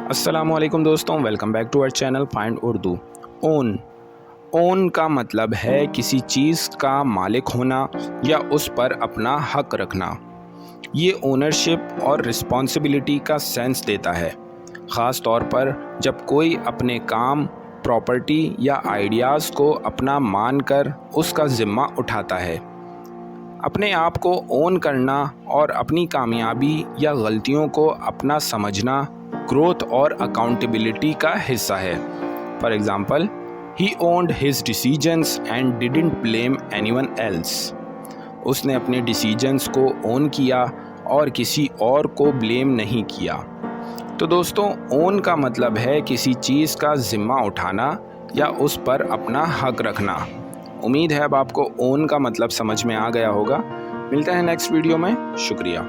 अस्सलामुअलैकुम दोस्तों, welcome back to our channel find Urdu. Own का मतलब है किसी चीज़ का मालिक होना या उस पर अपना हक रखना। ये ओनरशिप और रिस्पॉन्सिबिलिटी का सेंस देता है, ख़ास तौर पर जब कोई अपने काम, प्रॉपर्टी या आइडियाज़ को अपना मानकर उसका ज़िम्मा उठाता है। अपने आप को ओन करना और अपनी कामयाबी या गलतियों को अपना समझना ग्रोथ और अकाउंटेबिलिटी का हिस्सा है। For example, he owned his decisions and didn't blame anyone else. उसने अपने डिसीजंस को ओन किया और किसी और को ब्लेम नहीं किया। तो दोस्तों, ओन का मतलब है किसी चीज़ का ज़िम्मा उठाना या उस पर अपना हक रखना। उम्मीद है अब आपको ओन का मतलब समझ में आ गया होगा। मिलते हैं नेक्स्ट वीडियो में। शुक्रिया।